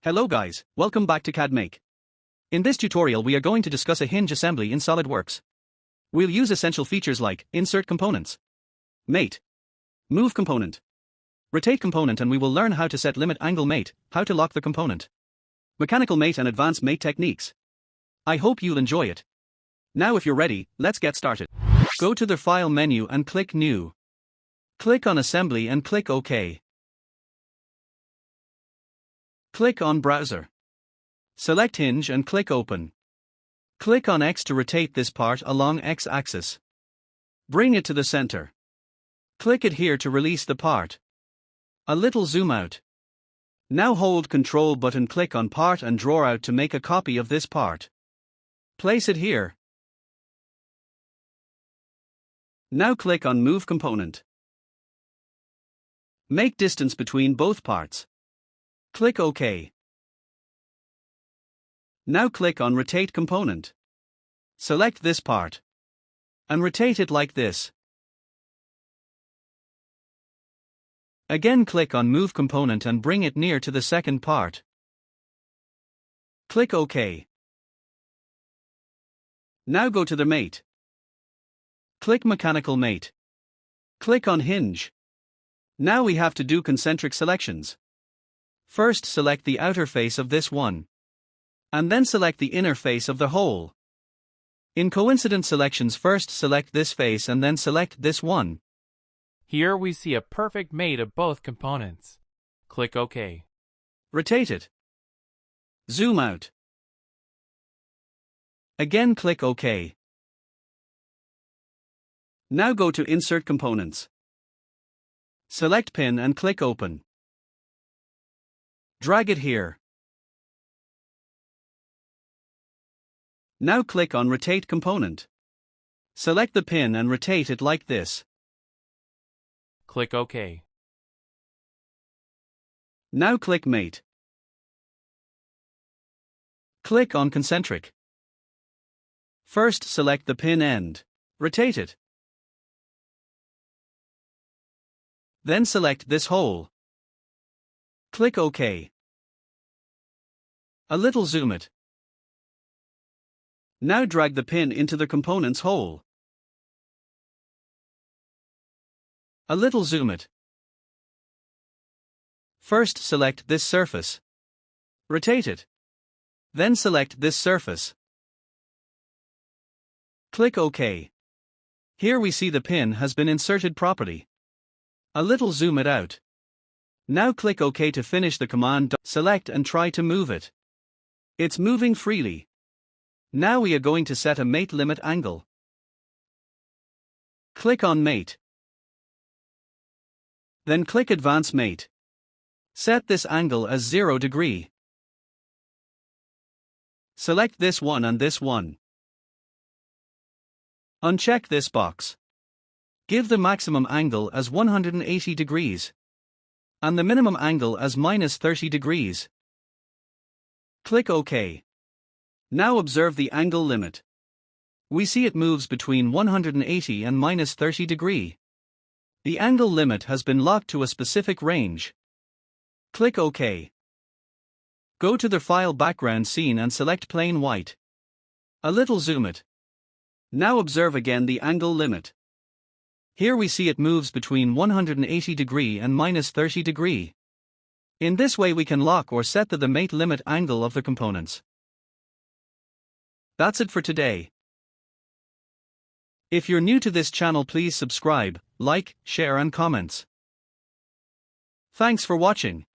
Hello guys, welcome back to CAD Make. In this tutorial we are going to discuss a hinge assembly in SolidWorks. We'll use essential features like insert components, mate, move component, rotate component, and we will learn how to set limit angle mate, how to lock the component, mechanical mate and advanced mate techniques. I hope you'll enjoy it. Now if you're ready, let's get started. Go to the File menu and click New. Click on Assembly and click OK. Click on Browser. Select Hinge and click Open. Click on X to rotate this part along X-axis. Bring it to the center. Click it here to release the part. A little zoom out. Now hold Ctrl button, click on Part and draw out to make a copy of this part. Place it here. Now click on Move Component. Make distance between both parts. Click OK. Now click on Rotate Component. Select this part. And rotate it like this. Again click on Move Component and bring it near to the second part. Click OK. Now go to the mate. Click Mechanical Mate. Click on Hinge. Now we have to do concentric selections. First select the outer face of this one. And then select the inner face of the whole. In coincident selections, first select this face and then select this one. Here we see a perfect mate of both components. Click OK. Rotate it. Zoom out. Again click OK. Now go to Insert Components. Select Pin and click Open. Drag it here. Now click on Rotate Component. Select the pin and rotate it like this. Click OK. Now click Mate. Click on Concentric. First select the pin end. Rotate it. Then select this hole. Click OK. A little zoom it. Now drag the pin into the component's hole. A little zoom it. First select this surface. Rotate it. Then select this surface. Click OK. Here we see the pin has been inserted properly. A little zoom it out. Now click OK to finish the command. Select and try to move it. It's moving freely. Now we are going to set a mate limit angle. Click on Mate. Then click Advanced Mate. Set this angle as 0 degree. Select this one and this one. Uncheck this box. Give the maximum angle as 180 degrees. And the minimum angle as -30 degrees. Click OK. Now observe the angle limit. We see it moves between 180 and -30 degree. The angle limit has been locked to a specific range. Click OK. Go to the File Background Scene and select Plain White. A little zoom it. Now observe again the angle limit. Here we see it moves between 180 degree and -30 degree. In this way we can lock or set the mate limit angle of the components. That's it for today. If you're new to this channel, please subscribe, like, share and comments. Thanks for watching.